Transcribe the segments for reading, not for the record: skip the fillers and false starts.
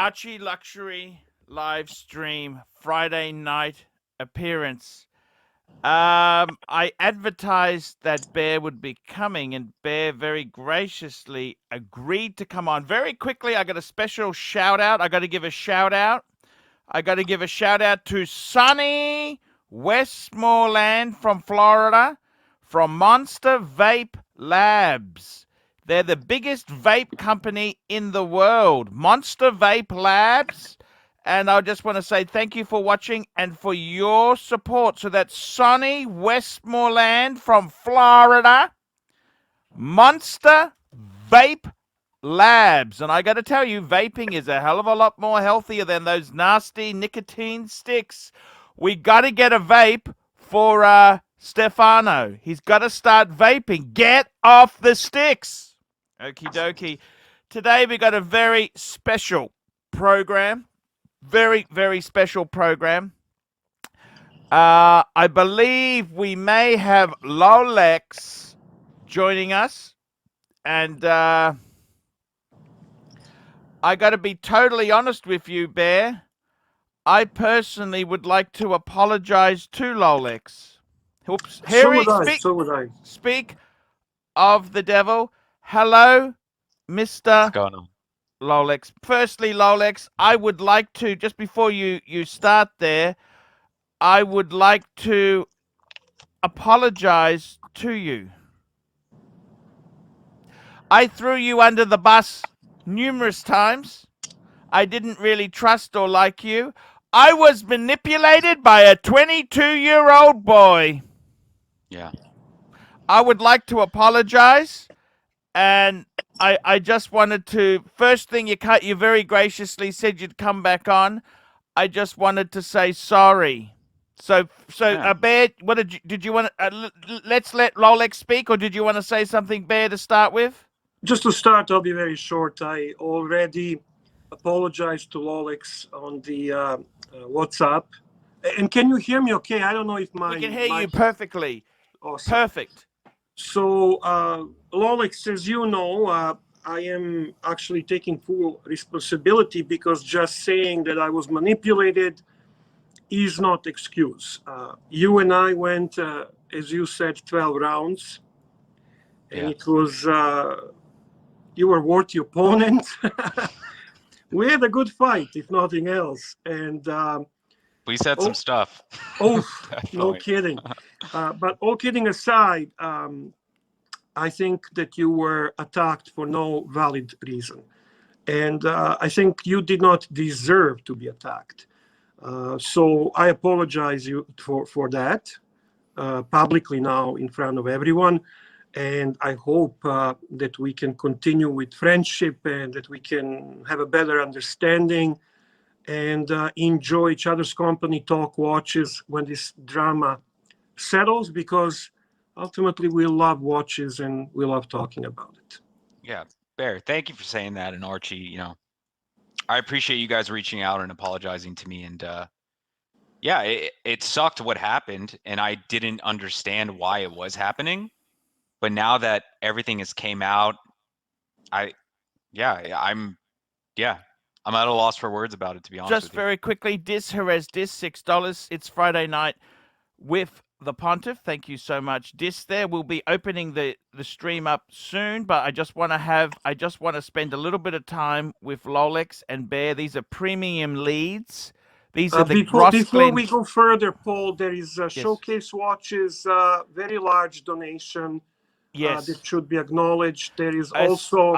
Archie Luxury live stream Friday night appearance. I advertised that Bear would be coming, and Bear very graciously agreed to come on. Very quickly, I got a special shout out. I got to give a shout out. I got to give a shout out to sunny Westmoreland from Florida, from Monster Vape Labs. They're the biggest vape company in the world, Monster Vape Labs. And I just want to say thank you for watching and for your support. So that's sunny Westmoreland from Florida, Monster Vape Labs. And I got to tell you, vaping is a hell of a lot more healthier than those nasty nicotine sticks. We got to get a vape for Stefano. He's got to start vaping. Get off the sticks. Okie dokie. Today we got a very special program. Very, very special program. I believe we may have Lolex joining us. And I got to be totally honest with you, Bear. I personally would like to apologize to Lolex. Oops. So would I. Speak of the devil. Hello, Mr. What's going on? Lolex. Firstly, Lolex, I would like to, just before you start there, I would like to apologize to you. I threw you under the bus numerous times. I didn't really trust or like you. I was manipulated by a 22-year-old boy. Yeah. I would like to apologize. And I just wanted to, first thing you very graciously said you'd come back on. I just wanted to say sorry. So Yeah. Bear, what did you want to, let's let Lolex speak, or did you want to say something, Bear, to start with? Just to start, I'll be very short. I already apologized to Lolex on the WhatsApp. And can you hear me okay? I don't know if We can hear you perfectly. Awesome. Perfect. So, Lolex, as you know, I am actually taking full responsibility, because just saying that I was manipulated is not excuse. You and I went, as you said, 12 rounds, and it was, you were worthy opponent. We had a good fight, if nothing else. And We said some stuff. Oh, no kidding. But all kidding aside, I think that you were attacked for no valid reason. And I think you did not deserve to be attacked. So I apologize you for that publicly now in front of everyone. And I hope that we can continue with friendship, and that we can have a better understanding and enjoy each other's company, talk watches when this drama settles, because ultimately we love watches and we love talking about it. Yeah, Bear, thank you for saying that. And Archie, I appreciate you guys reaching out and apologizing to me. And yeah, it sucked what happened, and I didn't understand why it was happening. But now that everything has came out, I'm at a loss for words about it, to be honest with you. Just very quickly, Jerez, $6. It's Friday night with the Pontiff. Thank you so much, there. We'll be opening the stream up soon, but I just want to spend a little bit of time with Lolex and Bear. These are premium leads. These are the before we go further, Paul, there is Showcase Watches, very large donation. Yes, that should be acknowledged. There is also.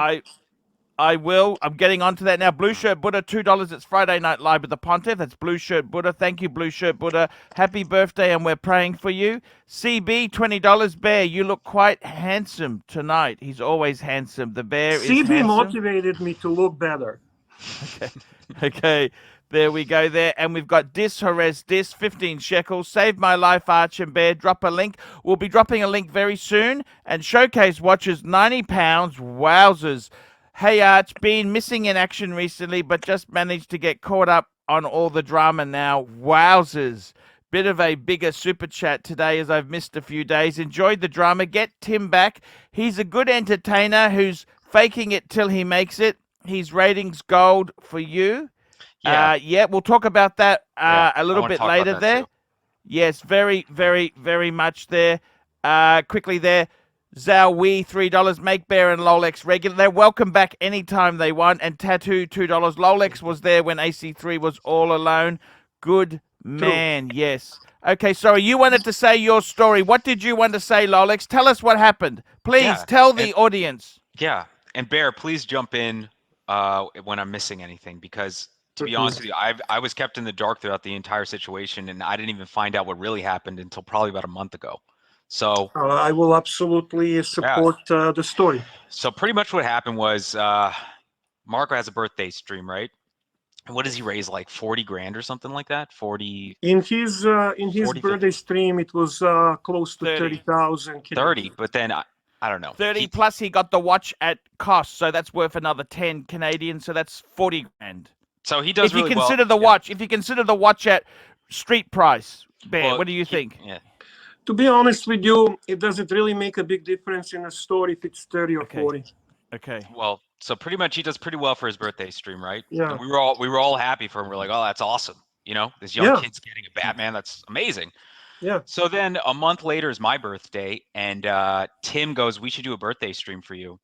I will. I'm getting onto that now. Blue Shirt Buddha, $2. It's Friday Night Live with the Pontiff. That's Blue Shirt Buddha. Thank you, Blue Shirt Buddha. Happy birthday, and we're praying for you. CB, $20. Bear, you look quite handsome tonight. He's always handsome. The Bear is handsome. CB motivated me to look better. Okay. There we go there. And we've got Jerez, 15 shekels. Save my life, Arch and Bear. Drop a link. We'll be dropping a link very soon. And Showcase Watches, £90. Wowzers. Hey, Arch, been missing in action recently, but just managed to get caught up on all the drama now. Wowzers. Bit of a bigger super chat today, as I've missed a few days. Enjoyed the drama. Get Tim back. He's a good entertainer who's faking it till he makes it. He's ratings gold for you. Yeah. Yeah, we'll talk about that Yeah, a I little want to bit talk about later that there. too. Yes, very, very, very much there. Quickly there. Zowie, $3. Make Bear and Lolex regular. They're welcome back anytime they want. And Tattoo, $2. Lolex was there when AC3 was all alone. Good True. man, yes. Okay, sorry, you wanted to say your story. What did you want to say, Lolex? Tell us what happened. Please Yeah. tell And the audience. yeah, and Bear, please jump in when I'm missing anything, because to be Certainly. honest with you, I was kept in the dark throughout the entire situation, and I didn't even find out what really happened until probably about a month ago. So I will absolutely yeah, support the story. so pretty much what happened was Marco has a birthday stream, right? And what does he raise, like 40 grand or something like that? 40, In his 40, 50, birthday stream, it was close to 30. 30,000 30, Canadian. but then I don't know. 30 plus he got the watch at cost, so that's worth another 10 Canadian, so that's 40 grand. So he does If you really well. consider the Yeah. watch, if you consider the watch at street price, Bear, Well, what do you think? Yeah. To be honest with you, it doesn't really make a big difference in a store if it's 30 or Okay. 40. Okay. Well, so pretty much he does pretty well for his birthday stream, right? Yeah. And we were all happy for him. We're like, oh, that's awesome. You know, this young Yeah. kid's getting a Batman. That's amazing. Yeah. So then a month later is my birthday, and Tim goes, we should do a birthday stream for you.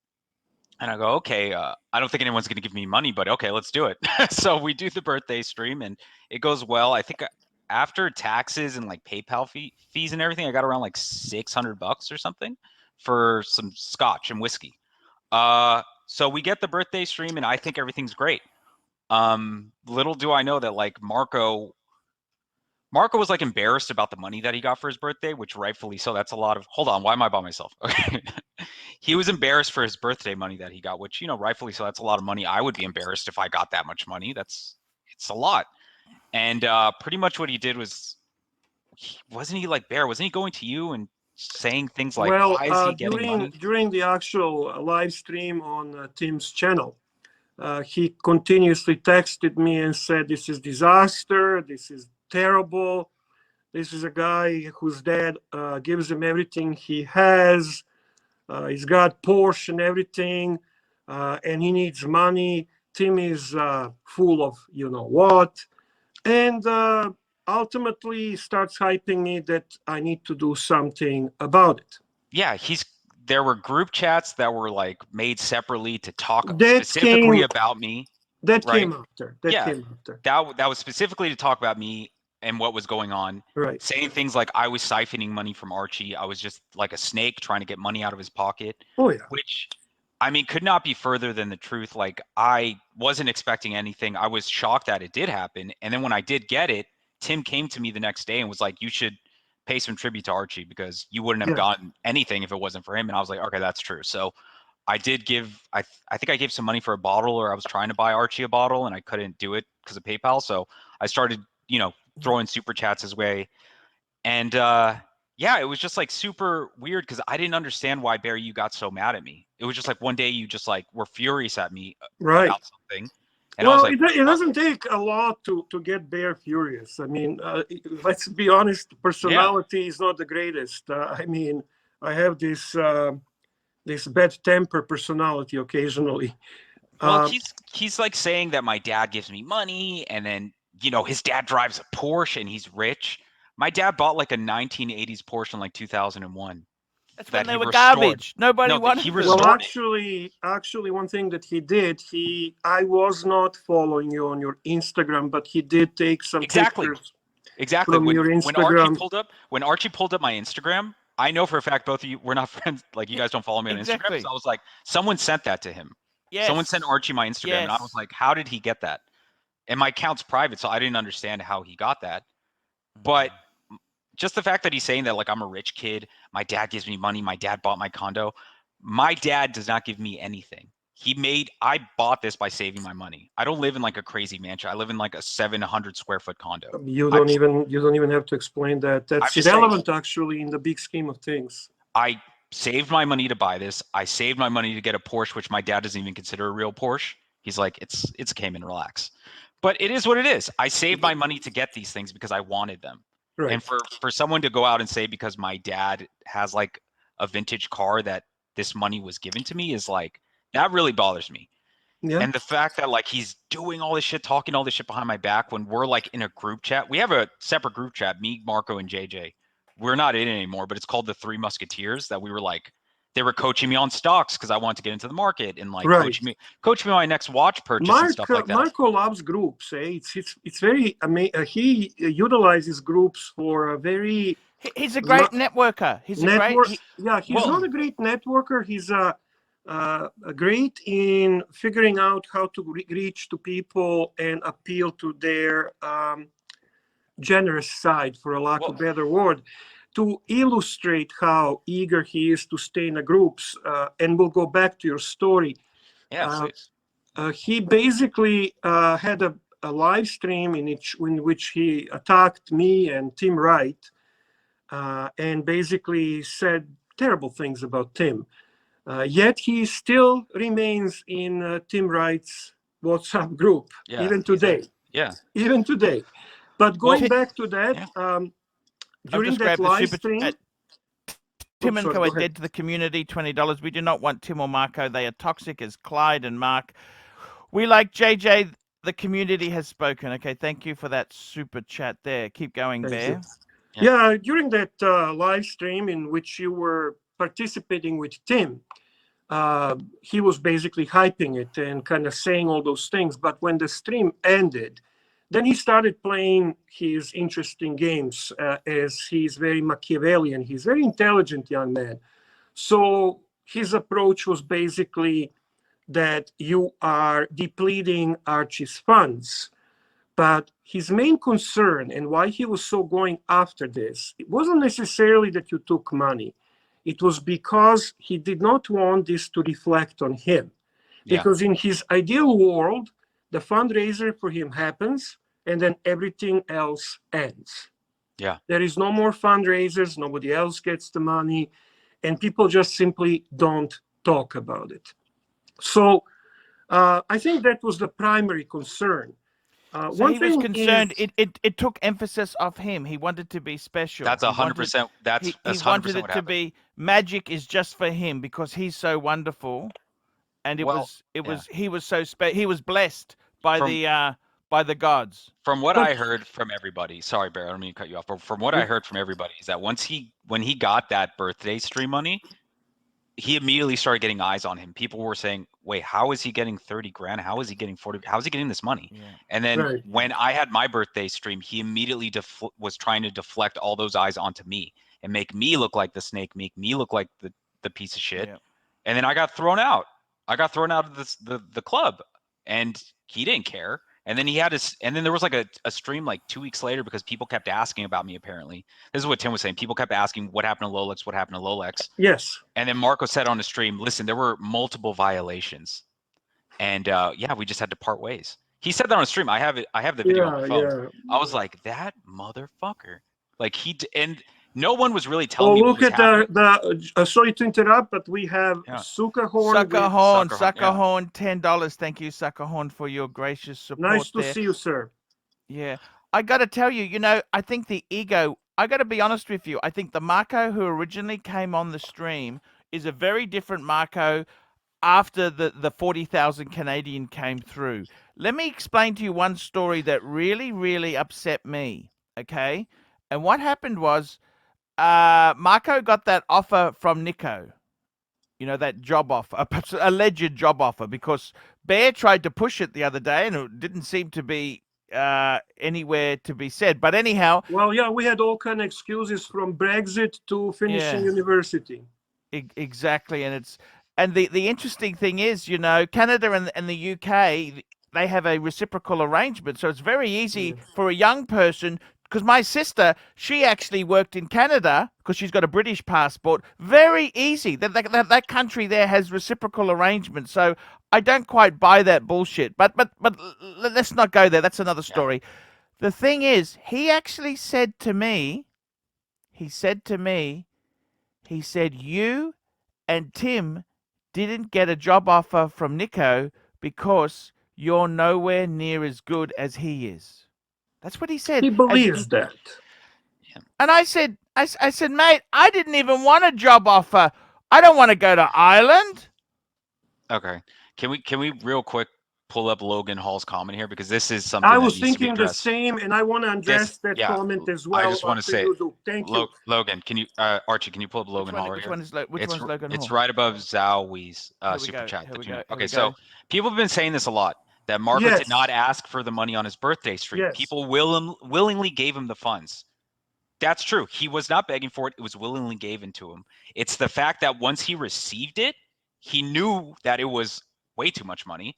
And I go, okay, I don't think anyone's going to give me money, but okay, let's do it. So we do the birthday stream, and it goes well. I think after taxes and like PayPal fees and everything, I got around like $600 or something for some scotch and whiskey. So we get the birthday stream, and I think everything's great. Little do I know that like Marco was like embarrassed about the money that he got for his birthday, which rightfully so. That's a lot of. Hold on, why am I by myself? Okay. He was embarrassed for his birthday money that he got, which, you know, rightfully so. That's a lot of money. I would be embarrassed if I got that much money. It's a lot. And pretty much what he did was, wasn't he like, Bear? Wasn't he going to you and saying things like, Well, why is he getting money? during the actual live stream on Tim's channel, he continuously texted me and said, "This is disaster. This is terrible. This is a guy whose dad gives him everything he has. He's got Porsche and everything, and he needs money. Tim is full of you know what." And ultimately starts hyping me that I need to do something about it. Yeah, there were group chats that were like made separately to talk That specifically came about me. that Right. came after. That Yeah. came after. That was specifically to talk about me and what was going on. Right. Saying things like I was siphoning money from Archie. I was just like a snake trying to get money out of his pocket. Oh yeah. Which, I mean, could not be further than the truth. Like, I wasn't expecting anything. I was shocked that it did happen. And then when I did get it, Tim came to me the next day and was like, you should pay some tribute to Archie because you wouldn't have Yeah. gotten anything if it wasn't for him. And I was like, okay, that's true. So I did give, I think I gave some money for a bottle, or I was trying to buy Archie a bottle and I couldn't do it because of PayPal. So I started, you know, throwing super chats his way. And yeah, it was just like super weird because I didn't understand why, Barry, you got so mad at me. It was just like one day you just like were furious at me Right. about something. And Well, I was like, it doesn't take a lot to get Bear furious. I mean, let's be honest, personality is not the greatest. I mean, I have this bad temper personality occasionally. well, he's like saying that my dad gives me money, and then, you know, his dad drives a Porsche and he's rich. My dad bought like a 1980s Porsche in like 2001. That's that when they he were restored. garbage. Nobody No, that wanted he them. restored Well, it. actually, one thing that he did, I was not following you on your Instagram, but he did take some Exactly. pictures Exactly. from your When Instagram. Archie pulled up my Instagram, I know for a fact both of you, we're not friends. Like, you guys don't follow me on Exactly. Instagram. So I was like, someone sent that to him. Yes. Someone sent Archie my Instagram, and I was like, how did he get that? And my account's private, so I didn't understand how he got that. But just the fact that he's saying that, like, I'm a rich kid, my dad gives me money, my dad bought my condo. My dad does not give me anything. I bought this by saving my money. I don't live in like a crazy mansion. I live in like a 700 square foot condo. You don't even have to explain that. That's irrelevant actually in the big scheme of things. I saved my money to buy this. I saved my money to get a Porsche, which my dad doesn't even consider a real Porsche. He's like, it's a Cayman, relax. But it is what it is. I saved my money to get these things because I wanted them. Right. And for someone to go out and say because my dad has like a vintage car that this money was given to me is like, that really bothers me. Yeah. And the fact that like he's doing all this shit, talking all this shit behind my back when we're like in a group chat. We have a separate group chat, me, Marco, and JJ. We're not in it anymore, but it's called the Three Musketeers. That we were like, they were coaching me on stocks because I wanted to get into the market and like Right. coach me on my next watch purchase and stuff like that. Marco loves groups. It's very amazing. He utilizes groups for a very He's a great networker. He's a great. He's not a great networker. He's great in figuring out how to reach to people and appeal to their generous side, for a lack of a better word, to illustrate how eager he is to stay in the groups. And we'll go back to your story. Yeah, he basically had a live stream in which he attacked me and Tim Wright, and basically said terrible things about Tim. Yet he still remains in Tim Wright's WhatsApp group, even today. Even today. But going back to that, during that live stream, Tim and Co are dead to the community, $20. We do not want Tim or Marco. They are toxic as Clyde and Mark. We like JJ. The community has spoken. Okay, thank you for that super chat there. Keep going, Bear. Yeah, during that live stream in which you were participating with Tim, he was basically hyping it and kind of saying all those things. But when the stream ended, then he started playing his interesting games, as he's very Machiavellian. He's a very intelligent young man. So his approach was basically that you are depleting Archie's funds. But his main concern and why he was so going after this, it wasn't necessarily that you took money. It was because he did not want this to reflect on him. Because in his ideal world, the fundraiser for him happens and then everything else ends. There is no more fundraisers, nobody else gets the money, and people just simply don't talk about it. So I think that was the primary concern. So he was concerned. It took emphasis off him. He wanted to be special. That's 100%. That's he wanted it to be magic is just for him because he's so wonderful, and he was so he was blessed by the gods. From what I heard from everybody, sorry, Bear, I don't mean to cut you off, but from what I heard from everybody is that when he got that birthday stream money, he immediately started getting eyes on him. People were saying, wait, how is he getting 30 grand? How is he getting 40? How is he getting this money? And then when I had my birthday stream, he immediately was trying to deflect all those eyes onto me and make me look like the snake, make me look like the piece of shit. And then I got thrown out. I got thrown out of the club, and he didn't care. And then and then there was like a stream like 2 weeks later because people kept asking about me. Apparently, this is what Tim was saying. People kept asking what happened to Lolex, what happened to Lolex. Yes. And then Marco said on the stream, listen, there were multiple violations, and we just had to part ways. He said that on the stream. I have the video on my phone. I was like, that motherfucker. Like and no one was really telling me. Look at the sorry to interrupt, but we have Sucker Horn, $10. Thank you, Sucker Horn, for your gracious support. Nice to see you, sir. Yeah, I got to tell you, I think the ego. I got to be honest with you. I think the Marco who originally came on the stream is a very different Marco after the 40,000 Canadian came through. Let me explain to you one story that really, really upset me. Okay, and what happened was. Marco got that offer from Nico, that job offer, alleged job offer, because Bear tried to push it the other day and it didn't seem to be anywhere to be said. But anyhow. Well, we had all kind of excuses from Brexit to finishing university. Exactly. And the interesting thing is, Canada and the UK, they have a reciprocal arrangement. So it's very easy for a young person. Because my sister, she actually worked in Canada because she's got a British passport. Very easy. That country there has reciprocal arrangements. So I don't quite buy that bullshit. But let's not go there. That's another story. The thing is, he actually said to me, you and Tim didn't get a job offer from Nico because you're nowhere near as good as he is. That's what he said. He believes that. And I said, mate, I didn't even want a job offer. I don't want to go to Ireland. Okay. Can we real quick pull up Logan Hall's comment here because this is something I that was needs to be thinking the addressed. same, and I want to address that Yeah, comment as I well just want to after say, you do. Thank you. Logan, can you, Archie, can you pull up Logan Hall right Which here? one is which one's Logan It's Hall? right above Zowi's Here we super go. chat. Here we You know. go. Here Okay, we so go. people have been saying this a lot that Marco did not Yes. ask for the money on his birthday stream. Yes. People willingly gave him the funds. That's true. He was not begging for it. It was willingly given to him. It's the fact that once he received it, he knew that it was way too much money,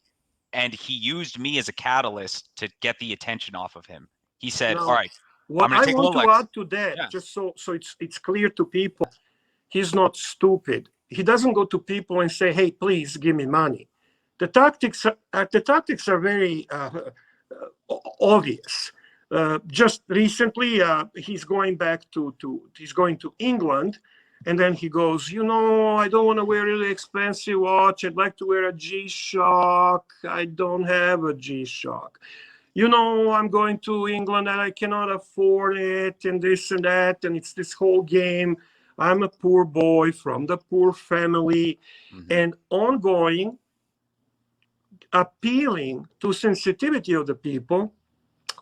and he used me as a catalyst to get the attention off of him. He said, Now, all right, what I'm going I to take want to Lolex. add to that, Yeah. just so it's clear to people, he's not stupid. He doesn't go to people and say, "Hey, please give me money." The tactics are very obvious. Just recently, he's going to England, and then he goes, I don't want to wear a really expensive watch. I'd like to wear a G-Shock. I don't have a G-Shock. I'm going to England and I cannot afford it, and this and that, and it's this whole game. I'm a poor boy from the poor family, and ongoing appealing to sensitivity of the people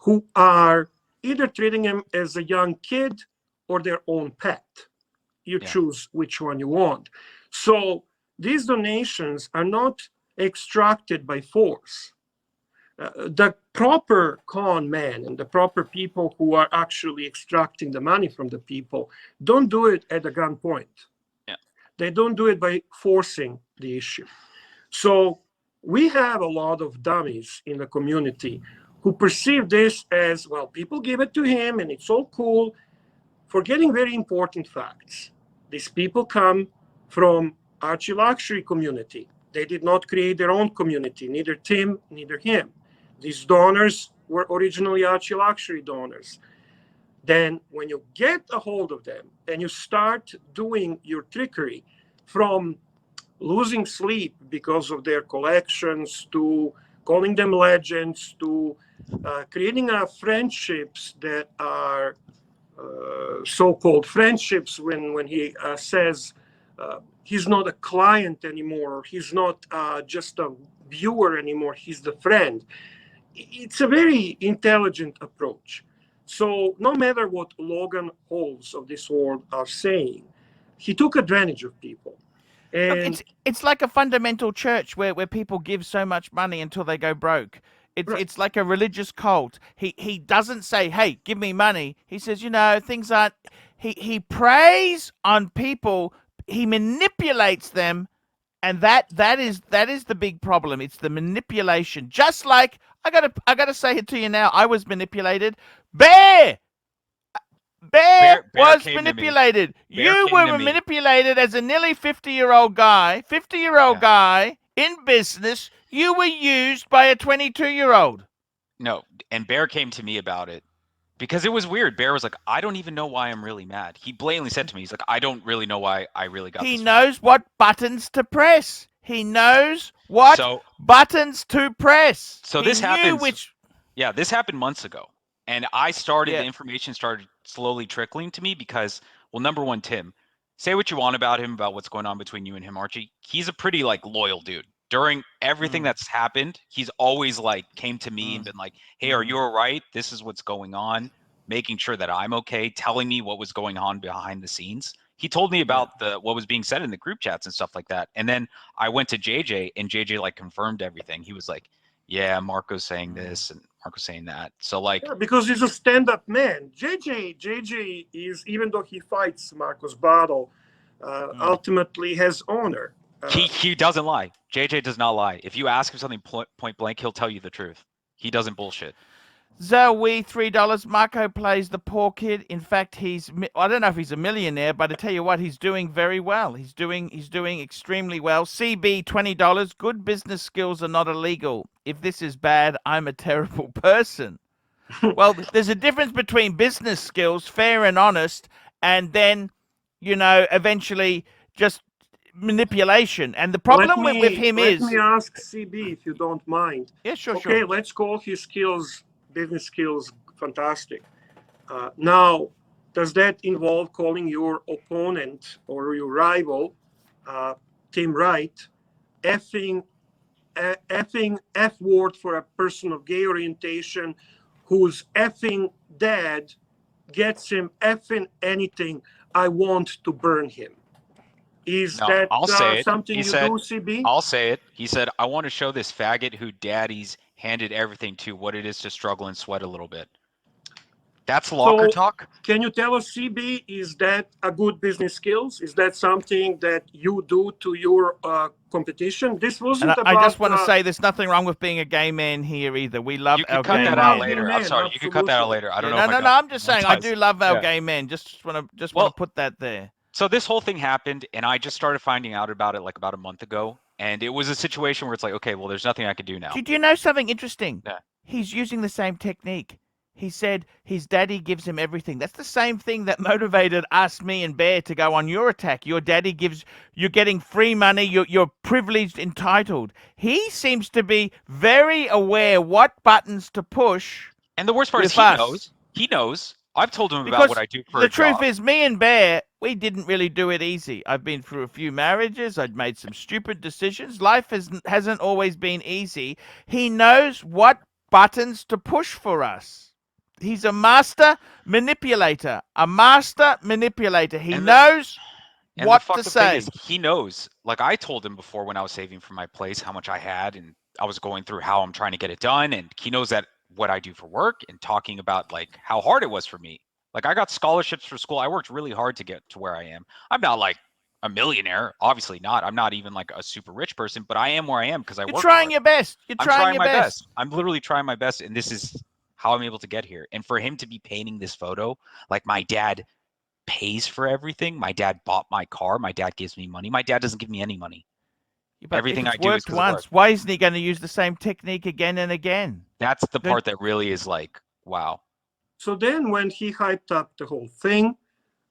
who are either treating him as a young kid or their own pet. You choose which one you want. So these donations are not extracted by force. The proper con man and the proper people who are actually extracting the money from the people don't do it at a gunpoint. Yeah. They don't do it by forcing the issue. So we have a lot of dummies in the community who perceive this as, well, people give it to him and it's all cool, forgetting very important facts. These people come from ArchieLuxury community. They did not create their own community, neither Tim, neither him. These donors were originally ArchieLuxury donors. Then when you get a hold of them and you start doing your trickery, from losing sleep because of their collections to calling them legends to creating friendships that are so-called friendships when he says he's not a client anymore, he's not just a viewer anymore, he's the friend. It's a very intelligent approach. So no matter what Logan Halls of this world are saying, he took advantage of people. Look, And it's like a fundamental church where people give so much money until they go broke. It's like a religious cult. He doesn't say, "Hey, give me money." He says, things aren't. He preys on people. He manipulates them, and that is the big problem. It's the manipulation. Just like I gotta say it to you now. I was manipulated. Bear was manipulated. You were manipulated as a nearly 50-year-old guy, 50-year-old guy in business. You were used by a 22-year-old. No, and Bear came to me about it because it was weird. Bear was like, I don't even know why I'm really mad. He blatantly said to me, he's like, I don't really know why I really got He this knows what buttons to press. He knows what buttons to press. So he this happens. Yeah, this happened months ago. And I the information started slowly trickling to me because, well, number one, Tim, say what you want about him, about what's going on between you and him, Archie. He's a pretty loyal dude. During everything that's happened, he's always came to me and been like, hey, are you all right? This is what's going on, making sure that I'm okay, telling me what was going on behind the scenes. He told me about what was being said in the group chats and stuff like that. And then I went to JJ and JJ confirmed everything. He was like, yeah, Marco's saying this and Marco's saying that. So because he's a stand-up man. JJ is, even though he fights Marco's battle, ultimately has honor. He doesn't lie. JJ does not lie. If you ask him something point blank, he'll tell you the truth. He doesn't bullshit. Zoe, $3. Marco plays the poor kid. In fact, I don't know if he's a millionaire, but I tell you what, he's doing very well. He's doing extremely well. CB, $20. Good business skills are not illegal. If this is bad, I'm a terrible person. Well, there's a difference between business skills, fair and honest, and then, eventually just manipulation. And the problem with him is... Let me ask CB, if you don't mind. Yeah, sure. Okay, let's call his skills, business skills, fantastic. Now, does that involve calling your opponent or your rival, Tim Wright, effing effing F word for a person of gay orientation whose effing dad gets him effing anything, I want to burn him. Is No, that I'll say it. something He you said, do, CB? I'll say it. He said, I want to show this faggot who daddy's handed everything to what it is to struggle and sweat a little bit. That's locker So, talk. can you tell us, CB, is that a good business skills? Is that something that you do to your competition? This And wasn't I just about. want to say there's nothing wrong with being a gay man here either. We love You our could cut gay that men. out gay later. I'm man, sorry. You could cut that out absolutely. later. I don't Yeah, know if I no, got I'm just saying I do love our Yeah. gay men. Just want to Well, put that there. So this whole thing happened, and I just started finding out about it like about a month ago. And it was a situation where it's like, okay, well, there's nothing I could do now. Do you know something interesting? Yeah. He's using the same technique. He said his daddy gives him everything. That's the same thing that motivated us, me and Bear, to go on your attack. Your daddy gives, you're getting free money, you're privileged, entitled. He seems to be very aware what buttons to push. And the worst part is with us. knows. He knows. I've told him about Because what I do for the a job. truth is, me and Bear, we didn't really do it easy. I've been through a few marriages. I'd made some stupid decisions. Life hasn't always been easy. He knows what buttons to push for us. He's a master manipulator. He knows And what the fucked to up thing say. is, he knows. Like I told him before when I was saving for my place how much I had, and I was going through how I'm trying to get it done, and he knows that what I do for work and talking about like how hard it was for me. Like I got scholarships for school. I worked really hard to get to where I am. I'm not like a millionaire, obviously not. I'm not even like a super rich person, but I am where I am because I You're work trying hard. your best. You're I'm trying your my best. I'm literally trying my best, and this is how I'm able to get here. And for him to be painting this photo like my dad pays for everything. My dad bought my car. My dad gives me money. My dad doesn't give me any money. But Everything if I it's do is worked because of work. once, why isn't he going to use the same technique again and again? That's the part that really is like, wow. So then when he hyped up the whole thing,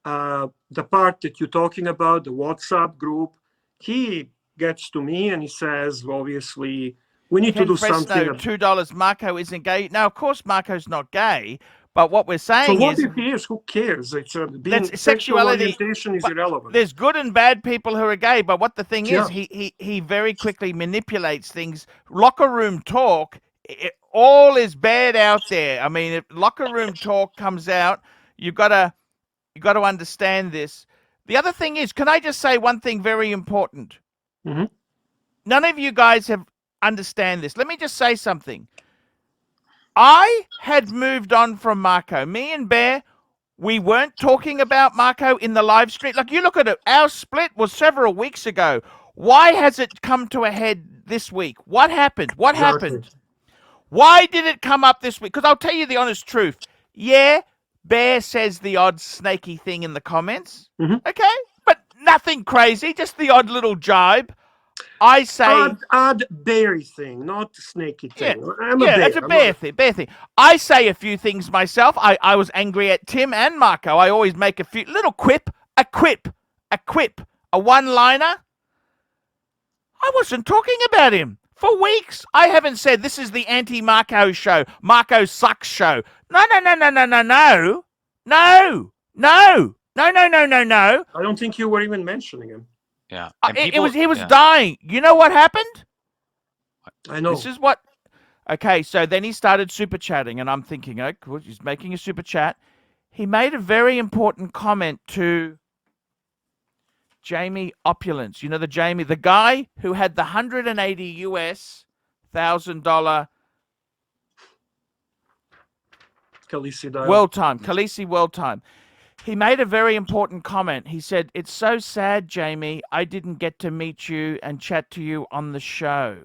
the part that you're talking about, the WhatsApp group, he gets to me and he says, obviously, we need to do something. $2. Marco isn't gay. Now, of course, Marco's not gay, but what we're saying So what is, if he is? Who cares? It's being that's sexual sexuality. orientation is irrelevant. There's good and bad people who are gay, but what the thing Yeah. is, he very quickly manipulates things. Locker room talk, all is bad out there. I mean, if locker room talk comes out, you got to understand this. The other thing is, can I just say one thing very important? Mhm. None of you guys have understand this. Let me just say something. I had moved on from Marco. Me and Bear, we weren't talking about Marco in the live stream. Like, you look at it, our split was several weeks ago. Why has it come to a head this week? What happened? What happened? Why did it come up this week? Because I'll tell you the honest truth. Yeah, Bear says the odd snaky thing in the comments. Mhm. Okay? But nothing crazy, just the odd little jibe. I say odd berry thing, not snaky thing. I'm a bear. It's a bear thing. I say a few things myself. I was angry at Tim and Marco. I always make a few little a one-liner. I wasn't talking about him for weeks. I haven't said this is the anti-Marco show, Marco sucks show. No. I don't think you were even mentioning him. Yeah. He was dying. You know what happened? I know. This is what. Okay, so then he started super chatting, and I'm thinking, oh, cool, he's making a super chat. He made a very important comment to Jamie Opulence. You know the guy who had the $180,000 Khaleesi World Time. He made a very important comment. He said, "It's so sad, Jamie, I didn't get to meet you and chat to you on the show."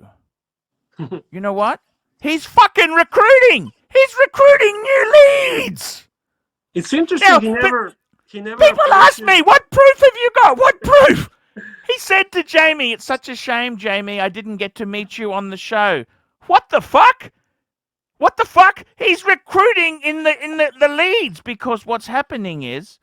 You know what? He's fucking recruiting. He's recruiting new leads. It's interesting. Now, he never. People ask me, "What proof have you got? What proof?" He said to Jamie, "It's such a shame, Jamie, I didn't get to meet you on the show." What the fuck? What the fuck? He's recruiting in the leads, because what's happening is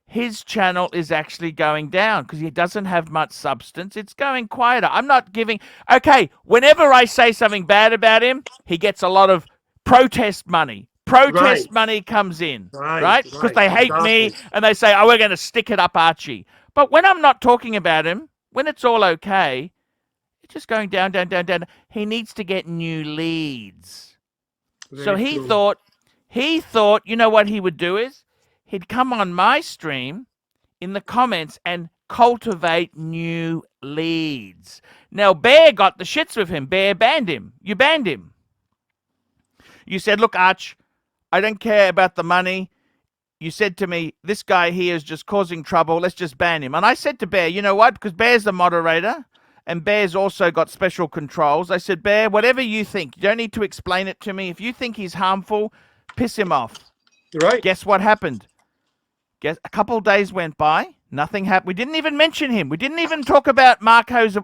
his channel is actually going down because he doesn't have much substance. It's going quieter. I'm not giving... Okay, whenever I say something bad about him, he gets a lot of protest money. Protest money comes in, right? Because they hate me and they say, "Oh, we're going to stick it up Archie." But when I'm not talking about him, when it's all okay, just going down, down, down, down. He needs to get new leads. So Very he true. thought, you know what he would do is he'd come on my stream in the comments and cultivate new leads. Now, Bear got the shits with him. Bear banned him. You banned him. You said, look, Arch, I don't care about the money. You said to me, this guy here is just causing trouble. Let's just ban him. And I said to Bear, you know what? Because Bear's the moderator and Bear's also got special controls. I said, Bear, whatever you think, you don't need to explain it to me. If you think he's harmful, piss him off. Right. Guess what happened? Guess a couple of days went by. Nothing happened. We didn't even mention him. We didn't even talk about Marco's.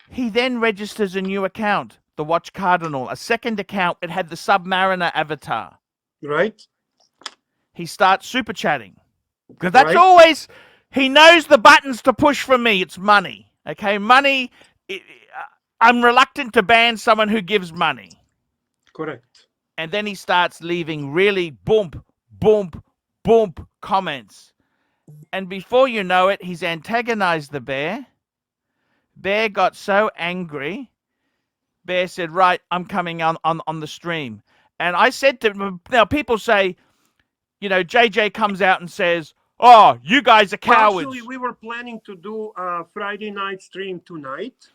He then registers a new account, the Watch Cardinal, a second account. It had the Submariner avatar. Right. He starts super chatting. Because that's Right. always, he knows the buttons to push from me. It's money. Okay, money. I'm reluctant to ban someone who gives money. Correct. And then he starts leaving really boom, boom, boom comments. And before you know it, he's antagonized the Bear. Bear got so angry. Bear said, right, I'm coming on the stream. And I said to him, now people say, you know, JJ comes out and says, oh, you guys are cowards. Actually, we were planning to do a Friday night stream tonight.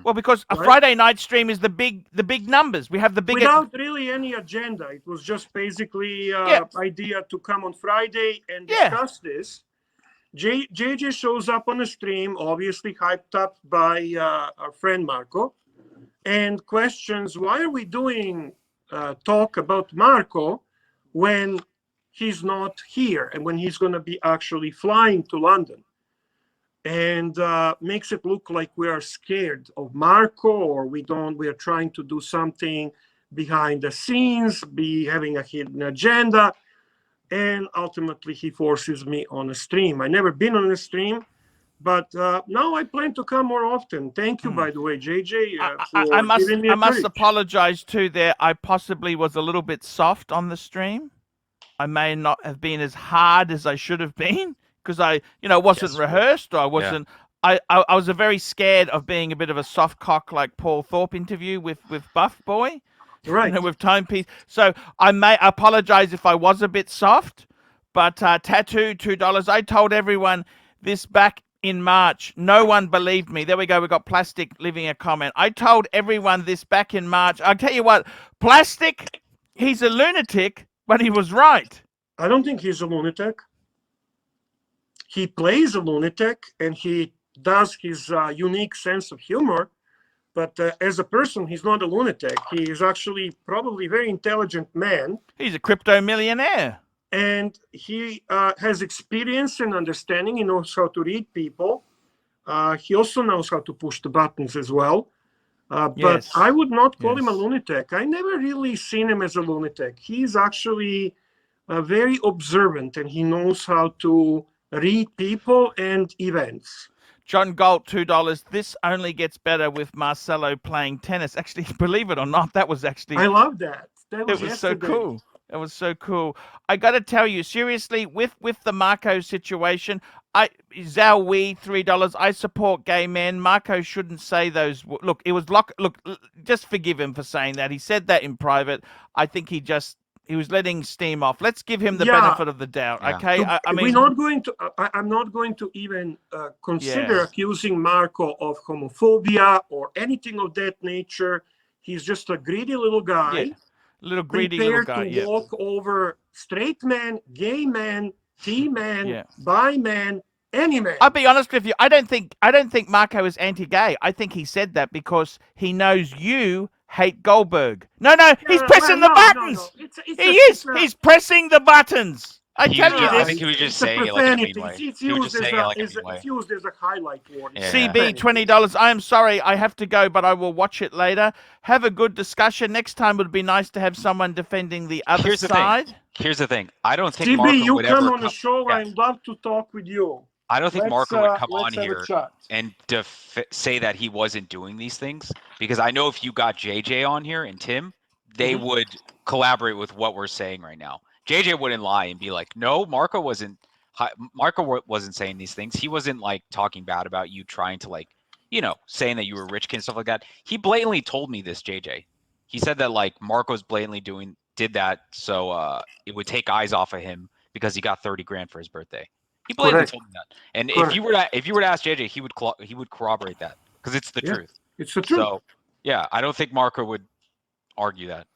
Well, because a Right. Friday night stream is the big numbers. We have the big Without really any agenda. It was just basically idea to come on Friday and discuss this. JJ shows up on the stream, obviously hyped up by our friend Marco, and questions, why are we doing talk about Marco when he's not here and when he's going to be actually flying to London? And makes it look like we are scared of Marco, or we are trying to do something behind the scenes, having a hidden agenda. And ultimately he forces me on a stream. I never been on a stream, but now I plan to come more often. Thank you, by the way, JJ, for giving me I must courage. apologize too there. I possibly was a little bit soft on the stream. I may not have been as hard as I should have been because I, wasn't rehearsed, or I wasn't. I was very scared of being a bit of a soft cock like Paul Thorpe interview with Buff Boy. Right. With timepiece. So I may apologize if I was a bit soft, but tattoo $2. I told everyone this back in March. No one believed me. There we go. We got Plastic leaving a comment. I told everyone this back in March. I'll tell you what, Plastic, he's a lunatic, but he was right. I don't think he's a lunatic. He plays a lunatic and he does his unique sense of humor. But as a person, he's not a lunatic. He is actually probably a very intelligent man. He's a crypto millionaire. And he has experience and understanding. He knows how to read people. He also knows how to push the buttons as well. But I would not call him a lunatic. I never really seen him as a lunatic. He's actually very observant, and he knows how to read people and events. John Galt, $2. This only gets better with Marcelo playing tennis. Actually, believe it or not, that was actually... I love that. That was yesterday. So cool. It was so cool. I got to tell you, seriously, with the Marco situation, Zhao Wei, $3. I support gay men. Marco shouldn't say those. Look, it was look. Just forgive him for saying that. He said that in private. I think he was letting steam off. Let's give him the benefit of the doubt. Okay. I mean, I'm not going to even consider accusing Marco of homophobia or anything of that nature. He's just a greedy little guy. Yeah. Greedy little guy. Prepared to walk over straight man, gay man, T-man, bi man, any man. I'll be honest with you. I don't think Marco is anti-gay. I think he said that because he knows you hate Goldberg. No, he's pressing the buttons. He's pressing the buttons. I tell you this. I think he was just saying it like a mean way. It's used as a highlight word. CB, $20. I am sorry, I have to go, but I will watch it later. Have a good discussion. Next time would be nice to have someone defending the other side. Here's the thing. I don't think CB, Marco you would come ever on the show. I'd love to talk with you. I don't think Marco would come on here and say that he wasn't doing these things, because I know if you got JJ on here and Tim, they would collaborate with what we're saying right now. JJ wouldn't lie and be like, no, Marco wasn't saying these things. He wasn't like talking bad about you, trying to like you know, saying that you were a rich kid and stuff like that. He blatantly told me this, JJ. He said that like Marco's blatantly did that so it would take eyes off of him because he got 30 grand for his birthday. He blatantly Correct. told me that. And Correct. if you were to ask JJ, he would corroborate that because it's the Yeah, truth. it's the truth. So yeah, I don't think Marco would argue that.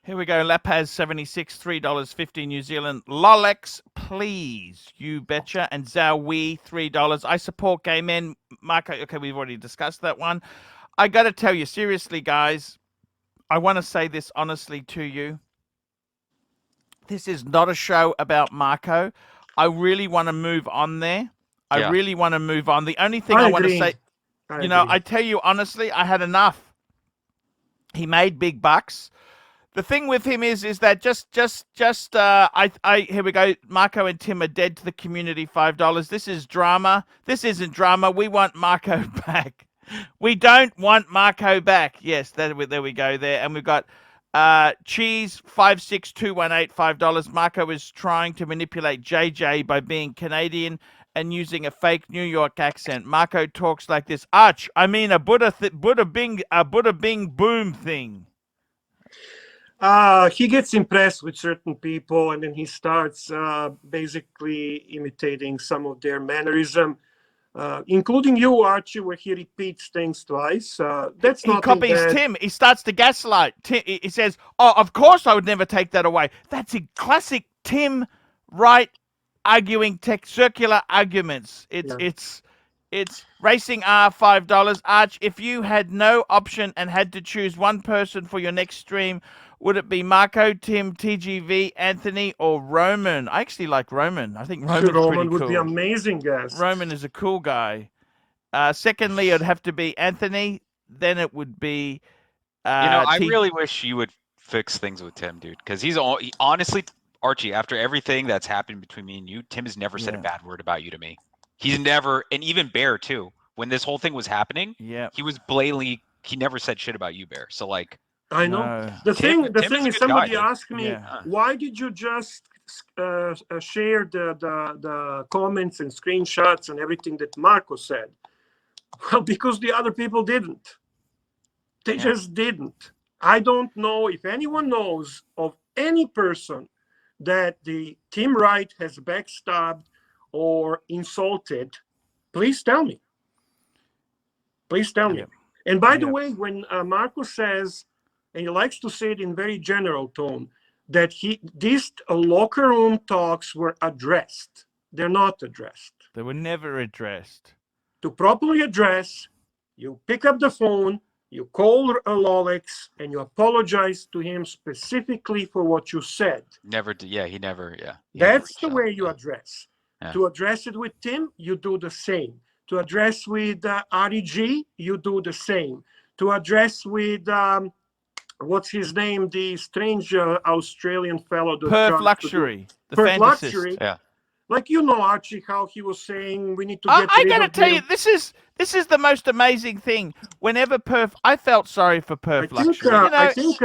Here we go. Lapaz 76, $3.50 New Zealand. Lolex, please. You betcha. And Zowie, $3. I support gay men. Marco, okay, we've already discussed that one. I got to tell you, seriously, guys, I want to say this honestly to you. This is not a show about Marco. I really want to move on there. I Yeah. really want to move on. The only thing I want to agree. say, I you know, agree. I tell you honestly, I had enough. He made big bucks. The thing with him is that here we go. Marco and Tim are dead to the community. $5. This is drama. This isn't drama. We want Marco back. We don't want Marco back. Yes, there we go there. And we've got Cheese 56218 $5. Marco is trying to manipulate JJ by being Canadian and using a fake New York accent. Marco talks like this. Arch, I mean a Buddha Bing boom thing. He gets impressed with certain people, and then he starts basically imitating some of their mannerism, including you, Archie, where he repeats things twice. That's He nothing copies bad. Tim. He starts to gaslight. He says, "Oh, of course I would never take that away." That's a classic Tim Wright arguing circular arguments. It's Racing R $5. Arch, if you had no option and had to choose one person for your next stream, would it be Marco, Tim, TGV, Anthony, or Roman? I actually like Roman. I think Roman's Roman pretty would be cool. amazing guest. Roman is a cool guy. Secondly, it'd have to be Anthony. Then it would be. I really wish you would fix things with Tim, dude, because honestly, Archie, after everything that's happened between me and you, Tim has never said a bad word about you to me. He's never, and even Bear too. When this whole thing was happening, he was blatantly, he never said shit about you, Bear. So like, I know. No. The Tim thing is is, a good guy, somebody dude. asked me, why did you just share the comments and screenshots and everything that Marco said? Well, because the other people didn't. They just didn't. I don't know if anyone knows of any person that the Tim Wright has backstabbed or insulted. Please tell me. Please tell me. And by the way, when Marco says, and he likes to say it in very general tone, that these locker room talks were addressed. They're not addressed. They were never addressed. To properly address, you pick up the phone, you call a Lolex, and you apologize to him specifically for what you said. Never did. Yeah, he never. Yeah. That's the way you address. To address it with Tim, you do the same. To address with REG, you do the same. To address with what's his name, the strange Australian fellow, Perf Luxury, the Perf fantasist. Luxury. Yeah. Like, you know, Archie, how he was saying we need to get I rid gotta of tell him. you, this is the most amazing thing. Whenever Perf, I felt sorry for Perf Luxury. I think